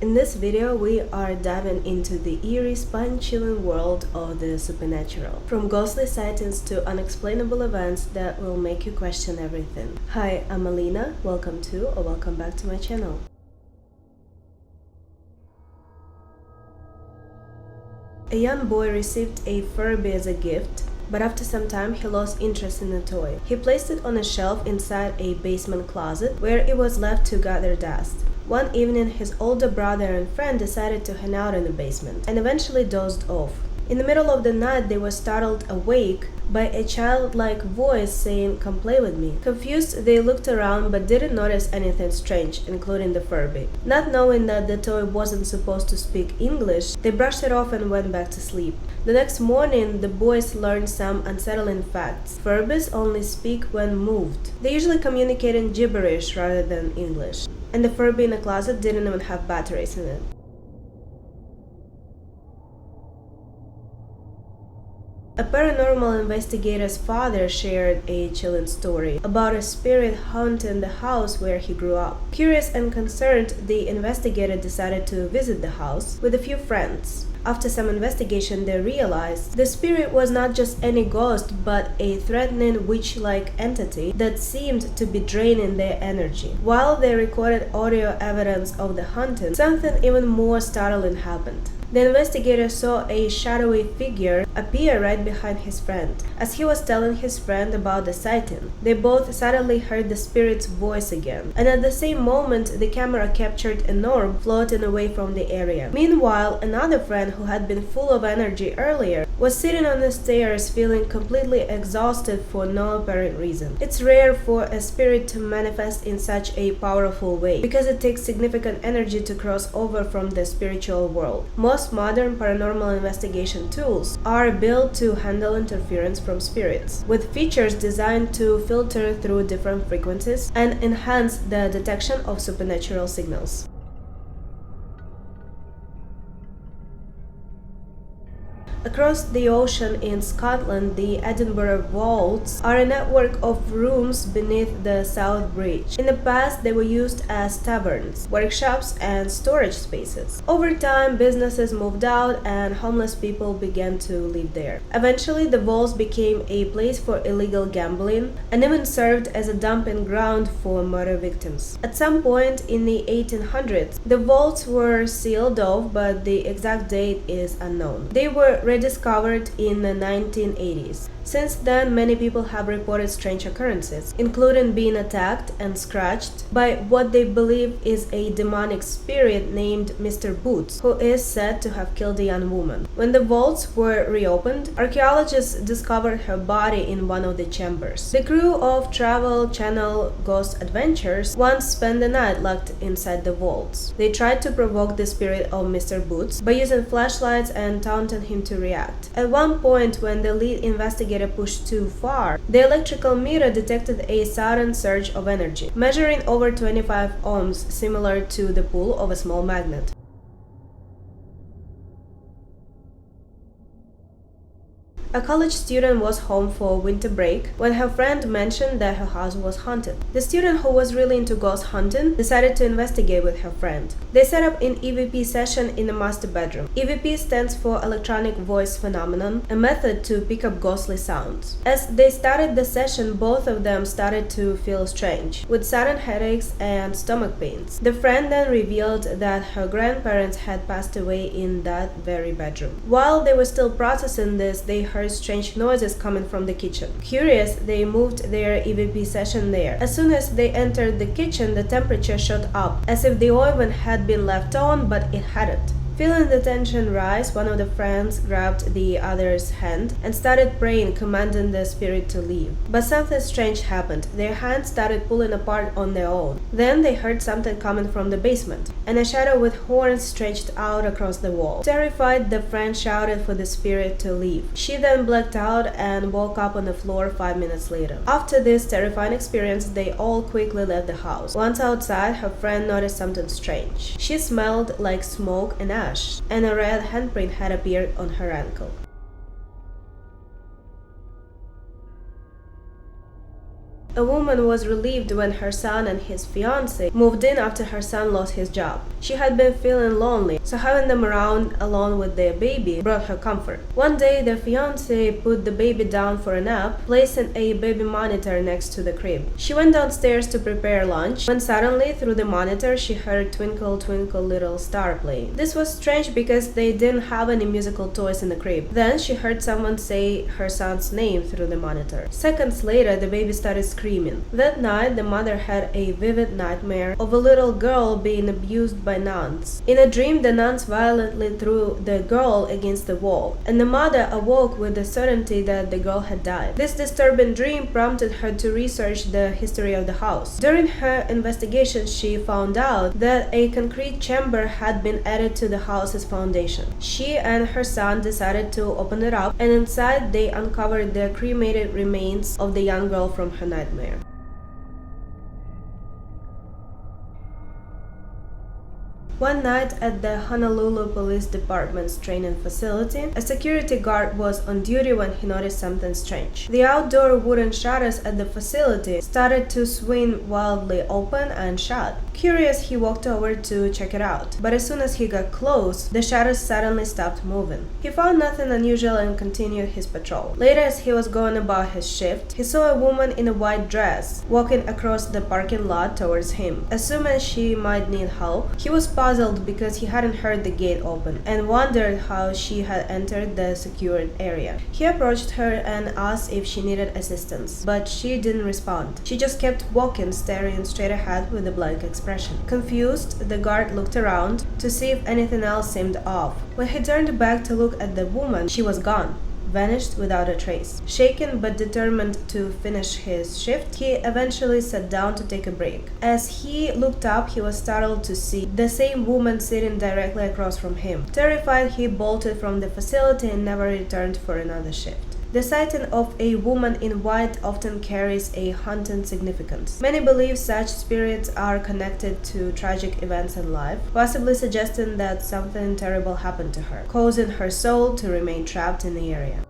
In this video, we are diving into the eerie, spine-chilling world of the supernatural. From ghostly sightings to unexplainable events that will make you question everything. Hi, I'm Alina. Welcome back to my channel. A young boy received a Furby as a gift, but after some time he lost interest in the toy. He placed it on a shelf inside a basement closet where it was left to gather dust. One evening, his older brother and friend decided to hang out in the basement and eventually dozed off. In the middle of the night, they were startled awake by a childlike voice saying, "Come play with me." Confused, they looked around but didn't notice anything strange, including the Furby. Not knowing that the toy wasn't supposed to speak English, they brushed it off and went back to sleep. The next morning, the boys learned some unsettling facts. Furbies only speak when moved. They usually communicate in gibberish rather than English. And the Furby in the closet didn't even have batteries in it. A paranormal investigator's father shared a chilling story about a spirit haunting the house where he grew up. Curious and concerned, the investigator decided to visit the house with a few friends. After some investigation, they realized the spirit was not just any ghost, but a threatening witch-like entity that seemed to be draining their energy. While they recorded audio evidence of the haunting, something even more startling happened. The investigator saw a shadowy figure appear right behind his friend. As he was telling his friend about the sighting, they both suddenly heard the spirit's voice again, and at the same moment the camera captured an orb floating away from the area. Meanwhile, another friend who had been full of energy earlier was sitting on the stairs feeling completely exhausted for no apparent reason. It's rare for a spirit to manifest in such a powerful way, because it takes significant energy to cross over from the spiritual world. Most modern paranormal investigation tools are built to handle interference from spirits, with features designed to filter through different frequencies and enhance the detection of supernatural signals. Across the ocean in Scotland, the Edinburgh Vaults are a network of rooms beneath the South Bridge. In the past, they were used as taverns, workshops, and storage spaces. Over time, businesses moved out and homeless people began to live there. Eventually, the vaults became a place for illegal gambling and even served as a dumping ground for murder victims. At some point in the 1800s, the vaults were sealed off, but the exact date is unknown. They were rediscovered in the 1980s. Since then, many people have reported strange occurrences, including being attacked and scratched by what they believe is a demonic spirit named Mr. Boots, who is said to have killed a young woman. When the vaults were reopened, archaeologists discovered her body in one of the chambers. The crew of Travel Channel Ghost Adventures once spent the night locked inside the vaults. They tried to provoke the spirit of Mr. Boots by using flashlights and taunting him to react. At one point, when the lead investigator pushed too far, the electrical meter detected a sudden surge of energy, measuring over 25 ohms, similar to the pull of a small magnet. A college student was home for winter break when her friend mentioned that her house was haunted. The student, who was really into ghost hunting, decided to investigate with her friend. They set up an EVP session in the master bedroom. EVP stands for Electronic Voice Phenomenon, a method to pick up ghostly sounds. As they started the session, both of them started to feel strange, with sudden headaches and stomach pains. The friend then revealed that her grandparents had passed away in that very bedroom. While they were still processing this, they heard strange noises coming from the kitchen. Curious, they moved their EVP session there. As soon as they entered the kitchen, the temperature shot up, as if the oven had been left on, but it hadn't. Feeling the tension rise, one of the friends grabbed the other's hand and started praying, commanding the spirit to leave. But something strange happened. Their hands started pulling apart on their own. Then they heard something coming from the basement, and a shadow with horns stretched out across the wall. Terrified, the friend shouted for the spirit to leave. She then blacked out and woke up on the floor 5 minutes later. After this terrifying experience, they all quickly left the house. Once outside, her friend noticed something strange. She smelled like smoke and ash, and a red handprint had appeared on her ankle. A woman was relieved when her son and his fiancée moved in after her son lost his job. She had been feeling lonely, so having them around alone with their baby brought her comfort. One day, the fiancée put the baby down for a nap, placing a baby monitor next to the crib. She went downstairs to prepare lunch, when suddenly, through the monitor, she heard Twinkle, Twinkle, Little Star playing. This was strange because they didn't have any musical toys in the crib. Then she heard someone say her son's name through the monitor. Seconds later, the baby started screaming. That night, the mother had a vivid nightmare of a little girl being abused by nuns. In a dream, the nuns violently threw the girl against the wall, and the mother awoke with the certainty that the girl had died. This disturbing dream prompted her to research the history of the house. During her investigation, she found out that a concrete chamber had been added to the house's foundation. She and her son decided to open it up, and inside they uncovered the cremated remains of the young girl from her nightmare. One night at the Honolulu Police Department's training facility, a security guard was on duty when he noticed something strange. The outdoor wooden shutters at the facility started to swing wildly open and shut. Curious, he walked over to check it out, but as soon as he got close, the shutters suddenly stopped moving. He found nothing unusual and continued his patrol. Later, as he was going about his shift, he saw a woman in a white dress walking across the parking lot towards him. Assuming she might need help, he was puzzled because he hadn't heard the gate open and wondered how she had entered the secured area. He approached her and asked if she needed assistance, but she didn't respond. She just kept walking, staring straight ahead with a blank expression. Confused, the guard looked around to see if anything else seemed off. When he turned back to look at the woman, she was gone, vanished without a trace. Shaken but determined to finish his shift, he eventually sat down to take a break. As he looked up, he was startled to see the same woman sitting directly across from him. Terrified, he bolted from the facility and never returned for another shift. The sighting of a woman in white often carries a haunting significance. Many believe such spirits are connected to tragic events in life, possibly suggesting that something terrible happened to her, causing her soul to remain trapped in the area.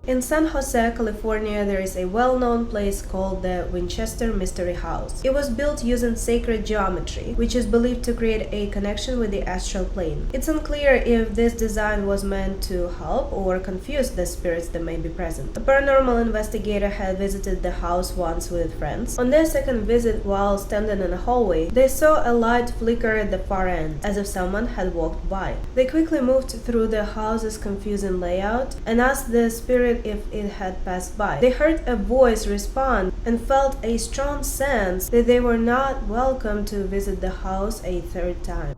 In San Jose, California, there is a well-known place called the Winchester Mystery House. It was built using sacred geometry, which is believed to create a connection with the astral plane. It's unclear if this design was meant to help or confuse the spirits that may be present. A paranormal investigator had visited the house once with friends. On their second visit, while standing in a hallway, they saw a light flicker at the far end, as if someone had walked by. They quickly moved through the house's confusing layout and asked the spirit if it had passed by. They heard a voice respond and felt a strong sense that they were not welcome to visit the house a third time.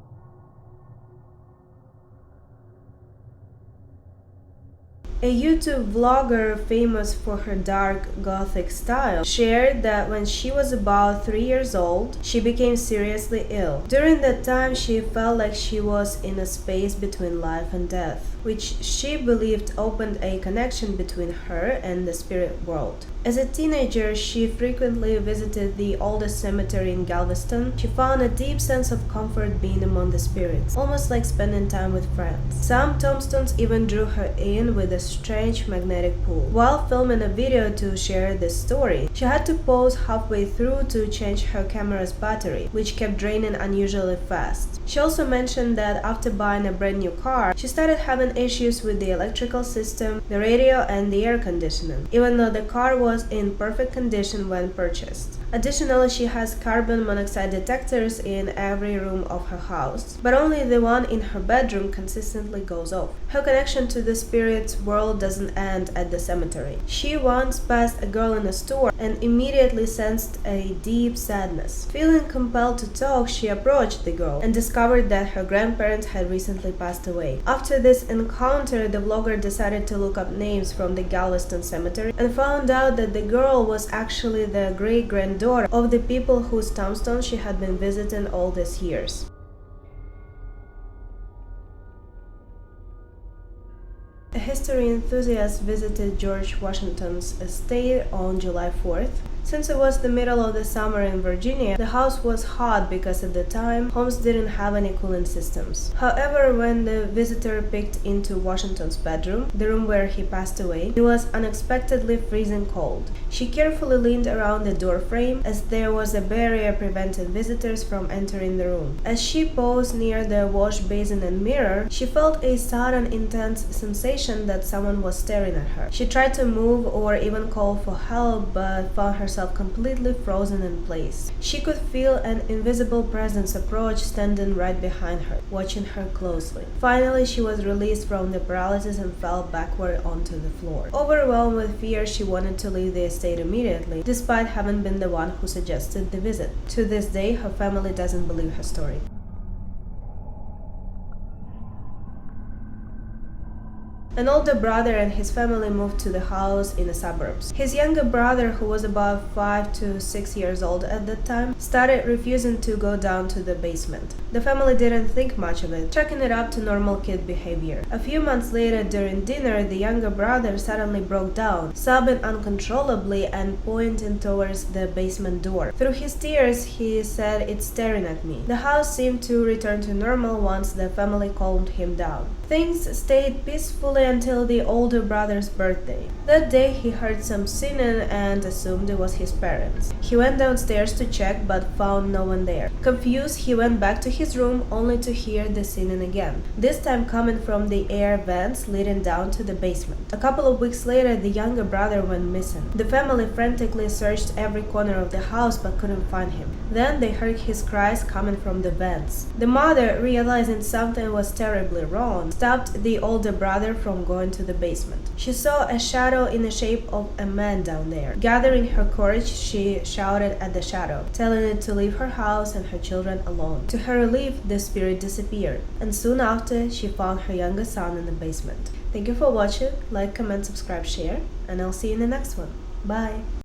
A YouTube vlogger famous for her dark gothic style shared that when she was about 3 years old, she became seriously ill. During that time, she felt like she was in a space between life and death, which she believed opened a connection between her and the spirit world. As a teenager, she frequently visited the oldest cemetery in Galveston. She found a deep sense of comfort being among the spirits, almost like spending time with friends. Some tombstones even drew her in with a strange magnetic pull. While filming a video to share this story, she had to pause halfway through to change her camera's battery, which kept draining unusually fast. She also mentioned that after buying a brand new car, she started having issues with the electrical system, the radio, and the air conditioning, even though the car was in perfect condition when purchased. Additionally, she has carbon monoxide detectors in every room of her house, but only the one in her bedroom consistently goes off. Her connection to the spirit's world doesn't end at the cemetery. She once passed a girl in a store and immediately sensed a deep sadness. Feeling compelled to talk, she approached the girl and discovered that her grandparents had recently passed away. After this encounter, the vlogger decided to look up names from the Galveston cemetery and found out that the girl was actually the great-granddaughter of the people whose tombstones she had been visiting all these years. A history enthusiast visited George Washington's estate on July 4th, Since it was the middle of the summer in Virginia, the house was hot because at the time, homes didn't have any cooling systems. However, when the visitor peeked into Washington's bedroom, the room where he passed away, it was unexpectedly freezing cold. She carefully leaned around the door frame as there was a barrier preventing visitors from entering the room. As she paused near the wash basin and mirror, she felt a sudden intense sensation that someone was staring at her. She tried to move or even call for help, but found herself completely frozen in place. She could feel an invisible presence approach, standing right behind her, watching her closely. Finally, she was released from the paralysis and fell backward onto the floor. Overwhelmed with fear, she wanted to leave the estate immediately, despite having been the one who suggested the visit. To this day, her family doesn't believe her story. An older brother and his family moved to the house in the suburbs. His younger brother, who was about 5 to 6 years old at that time, started refusing to go down to the basement. The family didn't think much of it, chalking it up to normal kid behavior. A few months later, during dinner, the younger brother suddenly broke down, sobbing uncontrollably and pointing towards the basement door. Through his tears, he said, "It's staring at me." The house seemed to return to normal once the family calmed him down. Things stayed peacefully until the older brother's birthday. That day, he heard some singing and assumed it was his parents. He went downstairs to check but found no one there. Confused, he went back to his room only to hear the singing again, this time coming from the air vents leading down to the basement. A couple of weeks later, the younger brother went missing. The family frantically searched every corner of the house but couldn't find him. Then they heard his cries coming from the vents. The mother, realizing something was terribly wrong, stopped the older brother from going to the basement. She saw a shadow in the shape of a man down there. Gathering her courage, she shouted at the shadow, telling it to leave her house and her children alone. To her relief, the spirit disappeared, and soon after, she found her younger son in the basement. Thank you for watching. Like, comment, subscribe, share, and I'll see you in the next one. Bye!